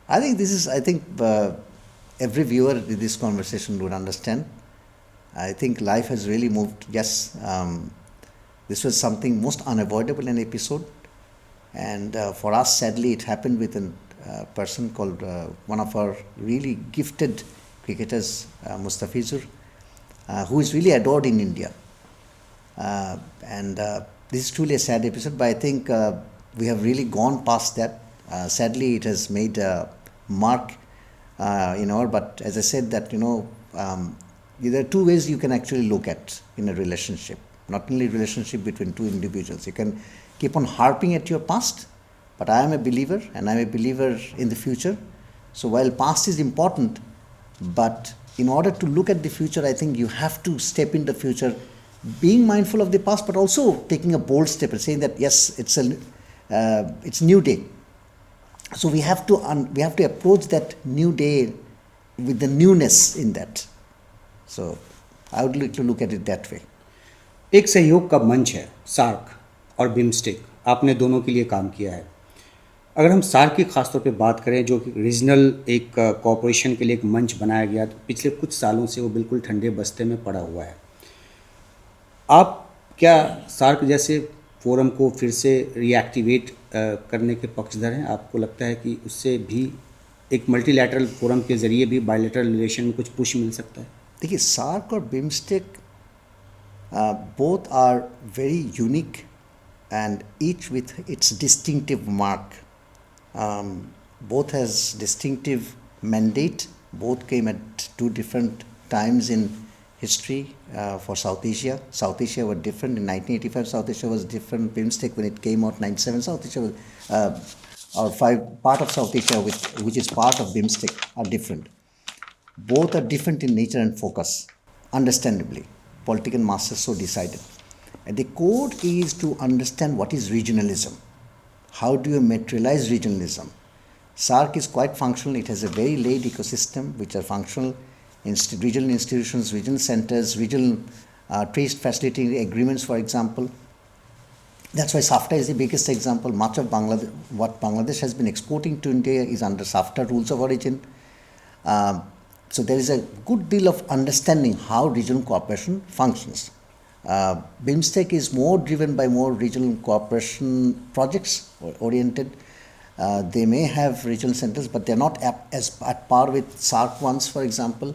I think every viewer in this conversation would understand. I think life has really moved. Yes, this was something most unavoidable in episode. And for us, sadly, it happened with a person called one of our really gifted cricketers, Mustafizur, who is really adored in India. And this is truly a sad episode, but I think we have really gone past that. Sadly, it has made a mark but as I said that, there are two ways you can actually look at in a relationship, not only relationship between two individuals. You can keep on harping at your past, but I am a believer and I'm a believer in the future. So while past is important, but in order to look at the future, I think you have to step in the future, being mindful of the past, but also taking a bold step and saying that yes, it's new day. So we have to approach that new day with the newness in that. So I would like to look at it that way. एक सहयोग का मंच है SAARC और BIMSTEC, आपने दोनों के लिए काम किया है. अगर हम सार्क की खासतौर पे बात करें, जो कि रीजनल एक कॉरपोरेशन के लिए एक मंच बनाया गया, तो पिछले कुछ सालों से वो बिल्कुल ठंडे बस्ते में पड़ा हुआ है. आप क्या सार्क जैसे फोरम को फिर से रीएक्टिवेट करने के पक्षधर हैं? आपको लगता है कि उससे भी एक मल्टीलैटरल फोरम के ज़रिए भी बायलैटरल रिलेशन में कुछ पुश मिल सकता है? देखिए, सार्क और BIMSTEC both are very unique and each with its distinctive mark. Both has distinctive mandate. Both came at two different times in history for South Asia. South Asia were different. In 1985, South Asia was different. BIMSTEC, when it came out, 97, South Asia was, part of South Asia, which is part of BIMSTEC, are different. Both are different in nature and focus, understandably. Political masters so decided. At the core is to understand what is regionalism. How do you materialize regionalism? SARC is quite functional. It has a very laid ecosystem which are functional. Regional institutions, regional centers, regional trade facility agreements, for example. That's why SAFTA is the biggest example. Much of Bangladesh, what Bangladesh has been exporting to India is under SAFTA rules of origin. So there is a good deal of understanding how regional cooperation functions. BIMSTEC is more driven by more regional cooperation projects oriented. They may have regional centers, but they're not as at par with SARC ones, for example.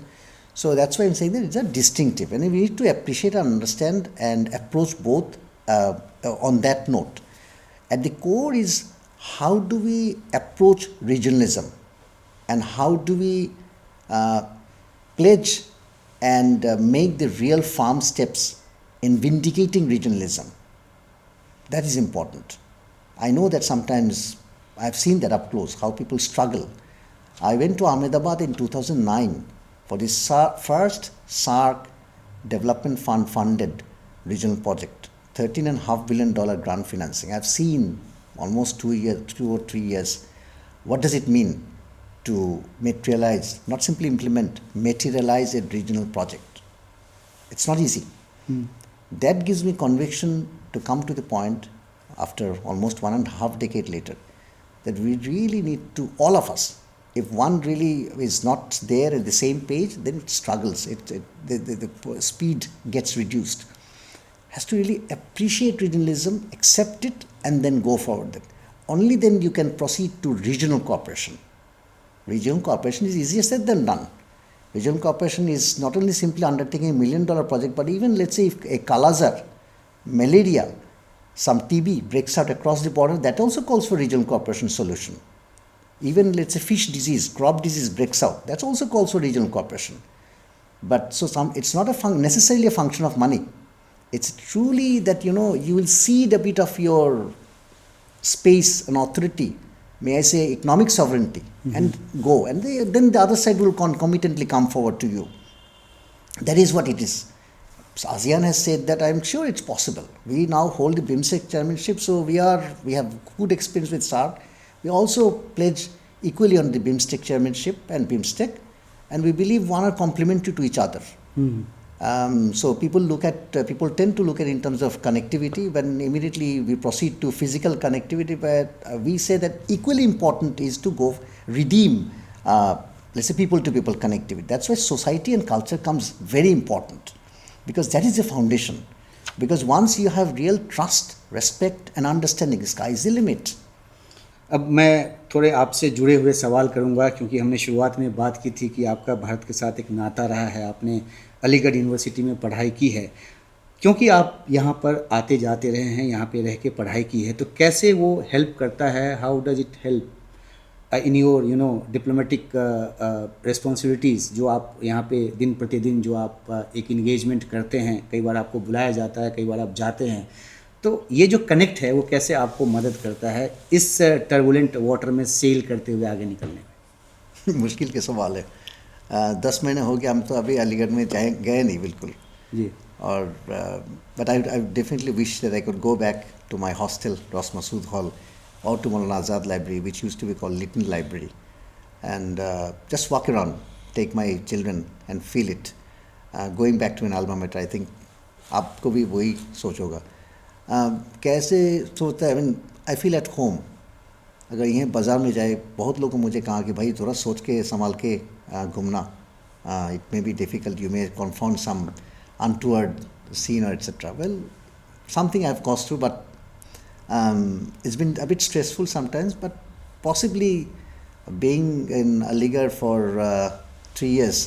So that's why I'm saying that it's a distinctive, and we need to appreciate and understand and approach both on that note. At the core is how do we approach regionalism, and how do we pledge and make the real firm steps in vindicating regionalism. That is important. I know that sometimes I've seen that up close, how people struggle. I went to Ahmedabad in 2009 for the first SARC Development Fund funded regional project, $13.5 billion grant financing. I've seen almost 2 or 3 years. What does it mean to materialize, not simply implement, materialize a regional project? It's not easy. That gives me conviction to come to the point after almost 1.5 decades later that we really need to, all of us, if one really is not there at the same page, then it struggles. The speed gets reduced. Has to really appreciate regionalism, accept it, and then go forward. Only then you can proceed to regional cooperation. Regional cooperation is easier said than done. Regional cooperation is not only simply undertaking $1 million project, but even let's say if a Kala-Azar, malaria, some TB breaks out across the border, that also calls for regional cooperation solution. Even let's say fish disease, crop disease breaks out, that also calls for regional cooperation. But it's not necessarily a function of money. It's truly that you will cede a bit of your space and authority, may I say economic sovereignty, and go. And then the other side will concomitantly come forward to you. That is what it is. So ASEAN has said that. I'm sure it's possible. We now hold the BIMSTEC chairmanship, so we have good experience with SAARC. We also pledge equally on the BIMSTEC chairmanship and BIMSTEC, and we believe one are complementary to each other. So people tend to look at in terms of connectivity, when immediately we proceed to physical connectivity, but we say that equally important is to go redeem, let's say, people-to-people connectivity. That's why society and culture comes very important, because that is the foundation. Because once you have real trust, respect and understanding, sky is the limit. अब मैं थोड़े आपसे जुड़े हुए सवाल करूंगा, क्योंकि हमने शुरुआत में बात की थी कि आपका भारत के साथ एक नाता रहा है, आपने अलीगढ़ यूनिवर्सिटी में पढ़ाई की है, क्योंकि आप यहाँ पर आते जाते रहे हैं, यहाँ पे रह के पढ़ाई की है, तो कैसे वो हेल्प करता है, how does it help in your diplomatic responsibilities, जो आप यहाँ पे दिन प्रतिदिन जो आप एक इंगेजमेंट करते हैं, कई बार आपको बुलाया जाता है, कई बार आप जाते हैं, तो ये जो कनेक्ट है वो कैसे आपको मदद करता है इस टर्बुलेंट वाटर में सेल करते हुए आगे निकलने में? मुश्किल के सवाल है। 10 महीने हो गए, हम तो अभी अलीगढ़ में गए नहीं बिल्कुल जी। और but I definitely wish that I could go back to my hostel, Ross Masood hall, or to Maulana Azad Library, which used to be called Little Library, and just walk around, take my children and feel it. Going back to an alma mater, I think आपको भी वही सोच होगा। कैसे सोचता है? I feel at home. अगर यहीं बाज़ार में जाए, बहुत लोगों मुझे कहा कि भाई थोड़ा सोच के संभाल के घूमना, it may be difficult, you may confound some untoward scene और et cetera. Well, something I have gone through, but it's been a bit stressful sometimes, but possibly being in Aligarh for 3 years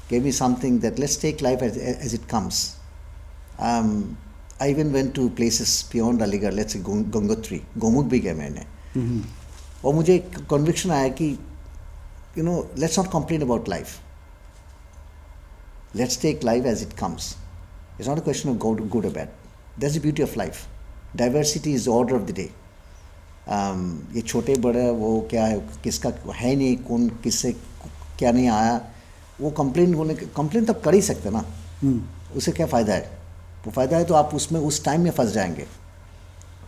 gave me something that let's take life as it comes. I even went to places beyond Aligarh, let's say Gangotri, Gomukh भी गया मैंने, और मुझे conviction आया कि let's not complain about life. Let's take life as it comes. It's not a question of good or bad. That's the beauty of life. Diversity is the order of the day. ये छोटे बड़े वो क्या है, किसका है नहीं, कौन किससे क्या नहीं आया, वो कंप्लेन तब कर ही सकते ना, उसे क्या फ़ायदा है? वो फ़ायदा है तो आप उसमें उस टाइम में फंस जाएंगे।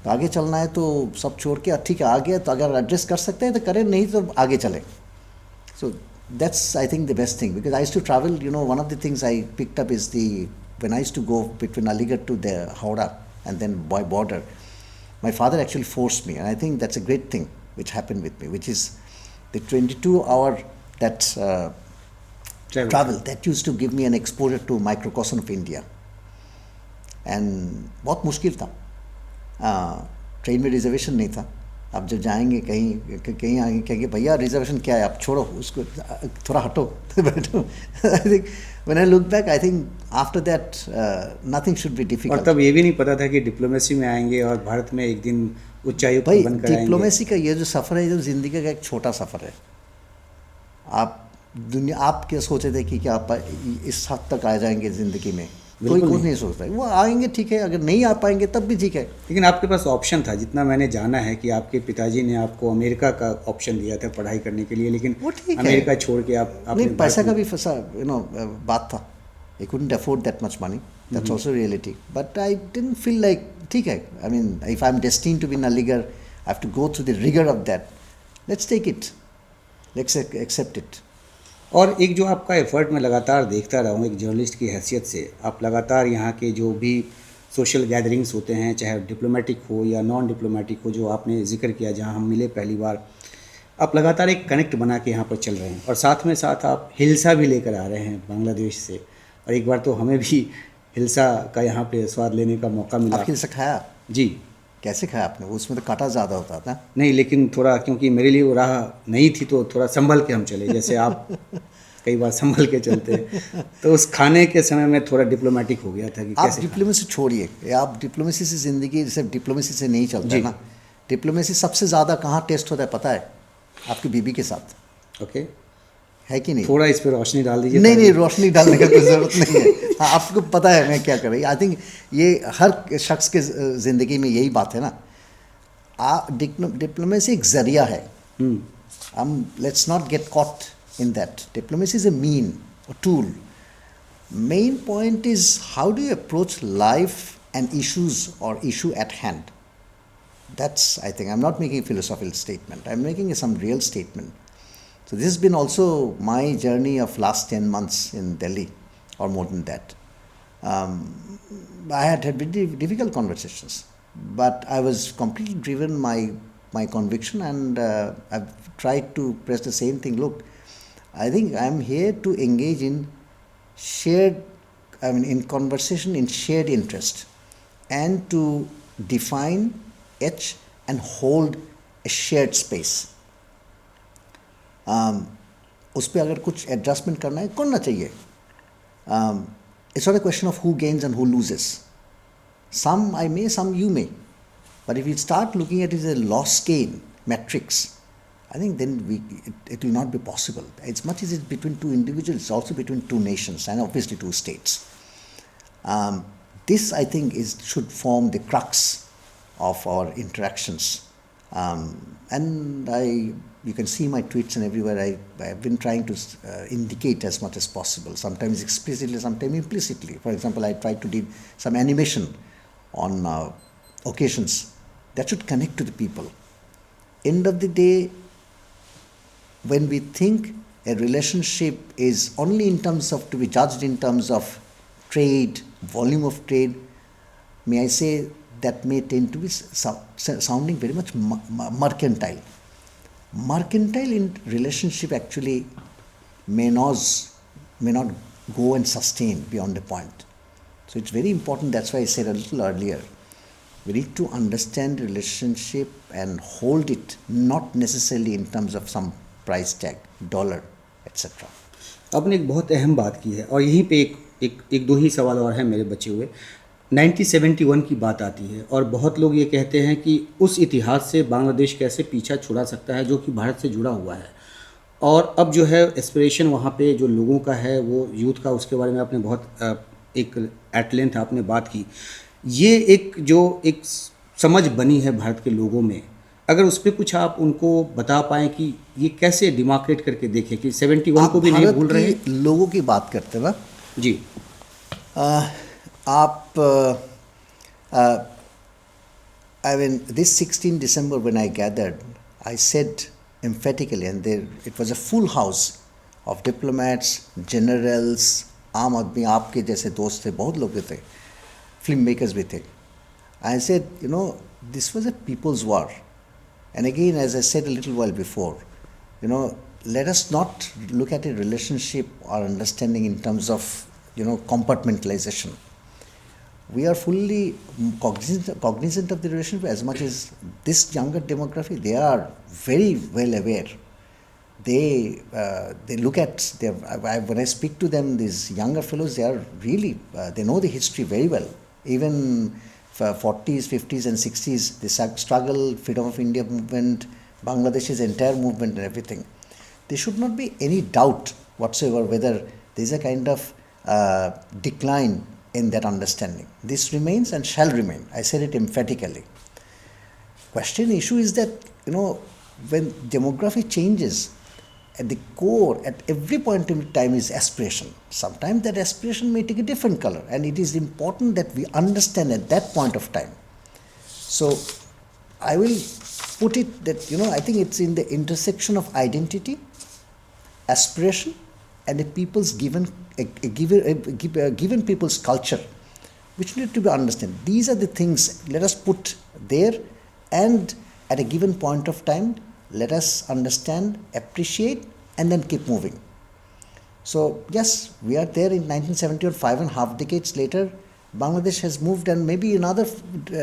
तो आगे चलना है तो सब छोड़ के ठीक है, आगे तो अगर एड्रेस कर सकते हैं तो करें, नहीं तो आगे चलें। So that's I think the best thing, because I used to travel, one of the things I picked up is when I used to go between Aligarh to the Howrah and then by border, my father actually forced me, and I think that's a great thing which happened with me, which is the 22-hour that travel that used to give me an exposure to microcosm of India. And बहुत मुश्किल था, train में reservation नहीं था। आप जब जाएंगे कहीं आगे कहेंगे भैया रिजर्वेशन क्या है, आप छोड़ो उसको, थोड़ा हटो बैठो। I think when I look back, I think after that nothing should be difficult. और तब ये भी नहीं पता था कि डिप्लोमेसी में आएंगे और भारत में एक दिन उच्चायुक्त बनकर आएंगे। डिप्लोमेसी का ये जो सफ़र है, ये जो ज़िंदगी का एक छोटा सफ़र है। आप क्या सोचे थे कि क्या आप इस हद तक आ जाएंगे ज़िंदगी में? कोई कुछ नहीं सोचता। वो आएंगे ठीक है, अगर नहीं आ पाएंगे तब भी ठीक है। लेकिन आपके पास ऑप्शन था, जितना मैंने जाना है कि आपके पिताजी ने आपको अमेरिका का ऑप्शन दिया था पढ़ाई करने के लिए, लेकिन अमेरिका छोड़ के आप नहीं, पैसा का भी फंसा बात था। I couldn't afford that much money, that's also reality, but I didn't feel like ठीक है, I mean if I am destined to be in Aligarh, I have to go through the rigour of that, let's take it, let's accept it. और एक जो आपका effort मैं लगातार देखता रहा हूँ एक जर्नलिस्ट की हैसियत से, आप लगातार यहाँ के जो भी सोशल गैदरिंग्स होते हैं, चाहे डिप्लोमेटिक हो या नॉन डिप्लोमेटिक हो, जो आपने जिक्र किया जहाँ हम मिले पहली बार, आप लगातार एक कनेक्ट बना के यहाँ पर चल रहे हैं, और साथ में साथ आप हिल्सा भी लेकर आ रहे हैं बांग्लादेश से, और एक बार तो हमें भी हिल्सा का यहाँ पे स्वाद लेने का मौका मिला। आप हिल्सा खाया? जी। कैसे खाया आपने? उसमें तो कांटा ज़्यादा होता था। नहीं, लेकिन थोड़ा क्योंकि मेरे लिए वो राह नहीं थी तो थोड़ा संभल के हम चले, जैसे आप कई बार संभल के चलते हैं, तो उस खाने के समय में थोड़ा डिप्लोमेटिक हो गया था कि आप डिप्लोमेसी छोड़िए, आप डिप्लोमेसी से ज़िंदगी सिर्फ डिप्लोमेसी से नहीं चलता है ना। डिप्लोमेसी सबसे ज़्यादा कहाँ टेस्ट होता है पता है? आपकी बीबी के साथ। ओके, है कि नहीं? थोड़ा इस पर रोशनी डाल दीजिए। नहीं, रोशनी डालने का कोई ज़रूरत नहीं है। हाँ, आपको पता है मैं क्या कर रही। आई थिंक ये हर शख्स के ज़िंदगी में यही बात है ना। डिप्लोमेसी एक ज़रिया है, let's not get caught in that. Diplomacy is a mean, a tool. Main point is how do you approach life and issues or issue at hand. That's, I think, I'm not making a philosophical statement. I'm making some real statement. So this has been also my journey of last 10 months in Delhi, or more than that. I had very difficult conversations, but I was completely driven my conviction, and I've tried to press the same thing. Look, I think I'm here to engage in in conversation in shared interest, and to define, etch, and hold a shared space. उस पर अगर कुछ adjustment करना है करना चाहिए. It's not a question of who gains and who loses. Some I may, some you may. But if we start looking at it as a loss gain matrix, I think then it will not be possible. As much as it's between two individuals, it's also between two nations and obviously two states. This, I think, should form the crux of our interactions. And you can see my tweets and everywhere. I've been trying to indicate as much as possible, sometimes explicitly, sometimes implicitly. For example, I tried to do some animation on occasions that should connect to the people. End of the day, when we think a relationship is only in terms of, to be judged in terms of trade, volume of trade, may I say that may tend to be sounding very much mercantile. Mercantile in relationship actually may not go and sustain beyond a point. So it's very important. That's why I said a little earlier, we need to understand relationship and hold it, not necessarily in terms of some price tag, dollar, etc. आपने एक बहुत अहम बात की है, और यहीं पे एक दो ही सवाल और हैं मेरे बचे हुए. 1971 की बात आती है, और बहुत लोग ये कहते हैं कि उस इतिहास से बांग्लादेश कैसे पीछा छुड़ा सकता है जो कि भारत से जुड़ा हुआ है. और अब जो है एस्पिरेशन वहाँ पे जो लोगों का है, वो यूथ का, उसके बारे में आपने बहुत एक एट लेंथ आपने बात की. ये एक समझ बनी है भारत के लोगों में, अगर उस पर कुछ आप उनको बता पाएँ कि ये कैसे डिमार्केट करके देखें कि 71 को भी नहीं भूल रहे हैं. लोगों की बात करते हैं ना जी. आप I mean, this 16 December when I gathered, I said emphatically, and it was a full house of diplomats, generals, आम आदमी, आपके जैसे दोस्त थे, बहुत लोग थे, फिल्म मेकर्स भी थे. I said, this was a people's war. And again, as I said a little while before, let us not look at a relationship or understanding in terms of, compartmentalization. We are fully cognizant of the relationship, as much as this younger demography, they are very well aware. They look at, when I speak to them, these younger fellows, they are really, they know the history very well. Even 40s, 50s and 60s, the struggle, freedom of India movement, Bangladesh's entire movement and everything. There should not be any doubt whatsoever whether there is a kind of decline in that understanding. This remains and shall remain. I said it emphatically. Issue is that, when demography changes, at the core, at every point in time, is aspiration. Sometimes that aspiration may take a different color, and it is important that we understand at that point of time. So I will put it that, I think it's in the intersection of identity, aspiration, and a people's given people's culture, which need to be understood. These are the things let us put there, and at a given point of time, let us understand, appreciate, and then keep moving. So yes, we are there in 1970, or 5.5 decades later. Bangladesh has moved, and maybe another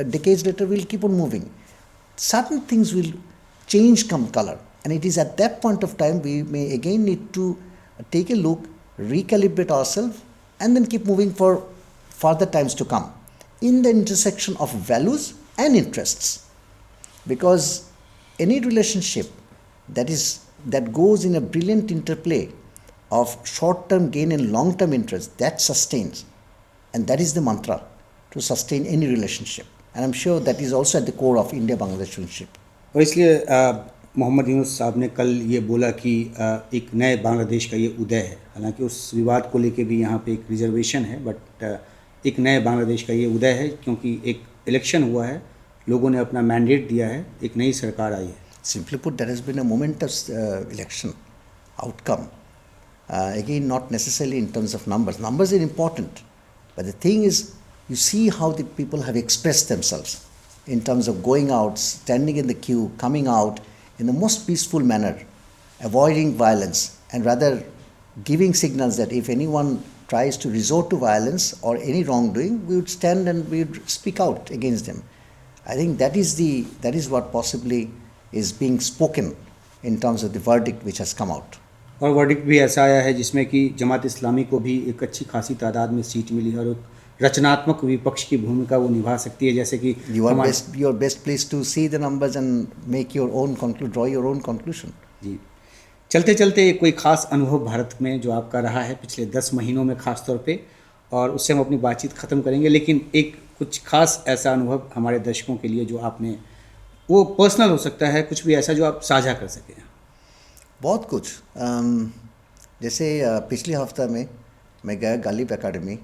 decades later we'll keep on moving. Certain things will change color, and it is at that point of time we may again need to take a look, recalibrate ourselves, and then keep moving for further times to come in the intersection of values and interests. Because any relationship that goes in a brilliant interplay of short-term gain and long-term interest, that sustains, and that is the mantra to sustain any relationship. And I'm sure that is also at the core of India-Bangladesh relationship. और इसलिए मोहम्मद यूनुस साहब ने कल ये बोला कि एक नए बांग्लादेश का ये उदय है। हालांकि उस विवाद को लेके भी यहाँ पे एक रिजर्वेशन है, बट एक नए बांग्लादेश का ये उदय है क्योंकि एक इलेक्शन हुआ है, लोगों ने अपना मैंडेट दिया है, एक नई सरकार आई है। Simply put, there has been a momentous election outcome. Again, not necessarily in terms of numbers. Numbers are important, but the thing is, you see how the people have expressed themselves in terms of going out, standing in the queue, coming out in the most peaceful manner, avoiding violence, and rather giving signals that if anyone tries to resort to violence or any wrongdoing, we would stand and we would speak out against them. I think that is what possibly is being spoken in terms of the verdict which has come out. और verdict भी ऐसा आया है जिसमें कि जमात इस्लामी को भी एक अच्छी खासी तादाद में सीट मिली है और एक रचनात्मक विपक्ष की भूमिका वो निभा सकती है, जैसे कि You are best placed to see the numbers and make your own draw your own conclusion. जी, चलते चलते कोई ख़ास अनुभव भारत में जो आपका रहा है पिछले 10 महीनों में ख़ास तौर पे, और उससे हम अपनी बातचीत ख़त्म करेंगे, लेकिन एक कुछ खास ऐसा अनुभव हमारे दर्शकों के लिए जो आपने, वो पर्सनल हो सकता है, कुछ भी ऐसा जो आप साझा कर सकें। बहुत कुछ, जैसे पिछले हफ्ता में मैं गया गालिब एकेडमी,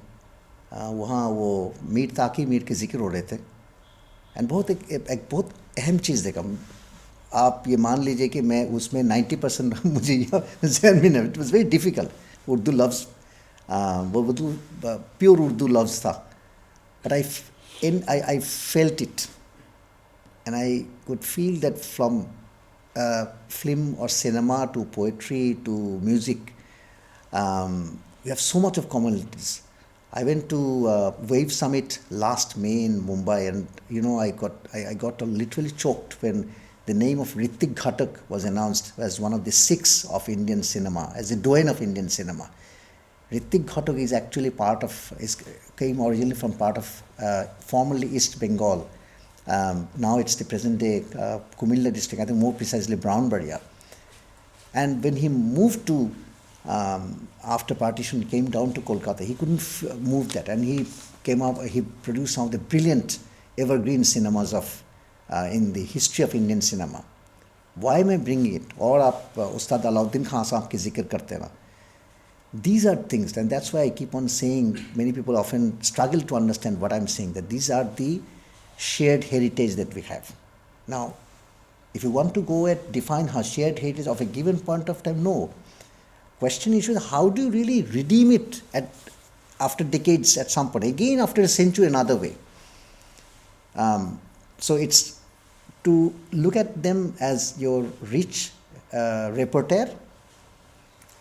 वहाँ वो मीर ताकि मीर के जिक्र हो रहे थे, एंड बहुत एक बहुत अहम चीज़ देखा। आप ये मान लीजिए कि मैं उसमें 90% मुझे जहन में नहीं, it was very difficult. Urdu लफ्ज़, वो उर्दू प्योर उर्दू लफ्ज़ था, but I felt it and I could feel that from film or cinema to poetry to music, we have so much of commonalities. I went to Wave Summit last May in Mumbai, and I got literally choked when the name of Hrithik Ghatak was announced as one of the 6 of Indian cinema, as a doyen of Indian cinema. Hrithik Ghatak is actually came originally from part of formerly East Bengal. Now it's the present day Kumilla district, I think more precisely Brownbaria. And when he moved to, after partition, he came down to Kolkata. He couldn't move that, and he came up, he produced some of the brilliant evergreen cinemas in the history of Indian cinema. Why am I bringing it? और आप उस्ताद अलाउद्दीन खान साहब के जिक्र करते ना. These are things, and that's why I keep on saying, many people often struggle to understand what I'm saying, that these are the shared heritage that we have. Now, if you want to go and define how shared heritage of a given point of time, no. Question is, how do you really redeem it after decades at some point, again after a century another way? So it's to look at them as your rich repertoire,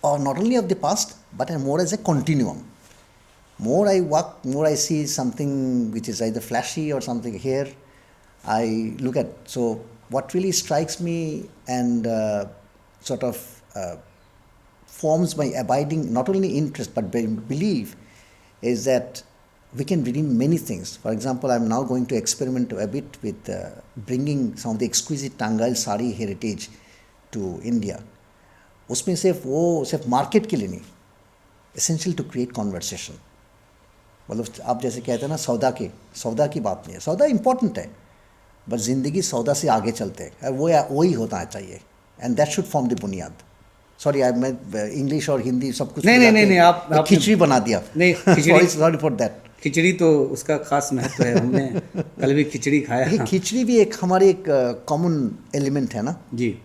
or not only of the past, but more as a continuum. More I walk, more I see something which is either flashy or something here, I look at. So what really strikes me and sort of forms my abiding, not only interest, but belief, is that we can redeem many things. For example, I'm now going to experiment a bit with bringing some of the exquisite Tangail sari heritage to India. उसमें सिर्फ market के लिए नहीं, essential to create conversation. मतलब आप जैसे कहते हैं ना, सौदा की बात नहीं है, सौदा इम्पोर्टेंट है, बट ज़िंदगी सौदा से आगे चलते हैं, वही होता चाहिए, and that should form the बुनियाद। सॉरी, मैं इंग्लिश और हिंदी सब कुछ नहीं आप खिचड़ी बना दिया। नहीं, सॉरी फॉर दैट। खिचड़ी तो उसका खास महत्व है, हमने कल भी खिचड़ी खाया। खिचड़ी भी हमारे एक कॉमन एलिमेंट है ना जी,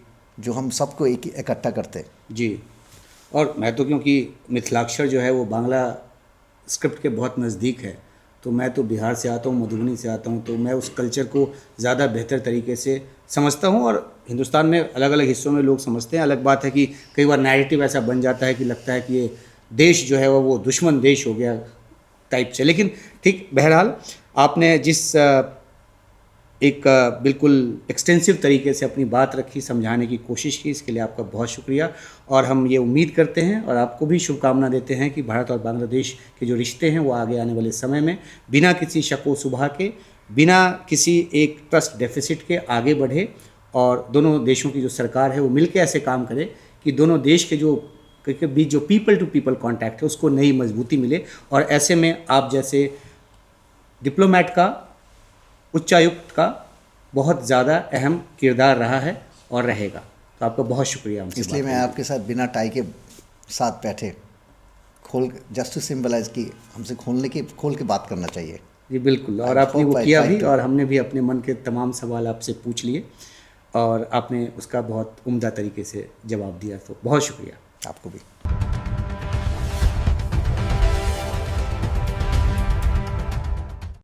जो हम सबको इकट्ठा करते हैं जी। और मैं तो, क्योंकि मिथिलाक्षर जो है वो बांग्ला स्क्रिप्ट के बहुत नज़दीक है, तो मैं तो बिहार से आता हूँ, मधुबनी से आता हूँ, तो मैं उस कल्चर को ज़्यादा बेहतर तरीके से समझता हूँ। और हिंदुस्तान में अलग अलग हिस्सों में लोग समझते हैं। अलग बात है कि कई बार नैरेटिव ऐसा बन जाता है कि लगता है कि ये देश जो है वो दुश्मन देश हो गया टाइप से। लेकिन ठीक, बहरहाल आपने जिस एक बिल्कुल एक्सटेंसिव तरीके से अपनी बात रखी, समझाने की कोशिश की, इसके लिए आपका बहुत शुक्रिया। और हम ये उम्मीद करते हैं और आपको भी शुभकामना देते हैं कि भारत और बांग्लादेश के जो रिश्ते हैं वो आगे आने वाले समय में बिना किसी शक व शुबा के, बिना किसी एक ट्रस्ट डेफिसिट के आगे बढ़े, और दोनों देशों की जो सरकार है वो मिलकर ऐसे काम करे कि दोनों देश के बीच जो पीपल टू पीपल कॉन्टैक्ट है उसको नई मजबूती मिले। और ऐसे में आप जैसे डिप्लोमेट का, उच्चायुक्त का बहुत ज़्यादा अहम किरदार रहा है, और रहेगा। तो आपका बहुत शुक्रिया हमसे इसलिए बात मैं करने आपके साथ बिना टाई के साथ बैठे खोल जस्ट टू सिंबलाइज कि हमसे खोल के बात करना चाहिए। के। जी बिल्कुल, और I आपने वो hope I किया tried भी, to. और हमने भी अपने मन के तमाम सवाल आपसे पूछ लिए और आपने उसका बहुत उम्दा तरीके से जवाब दिया, तो बहुत शुक्रिया। आपको भी।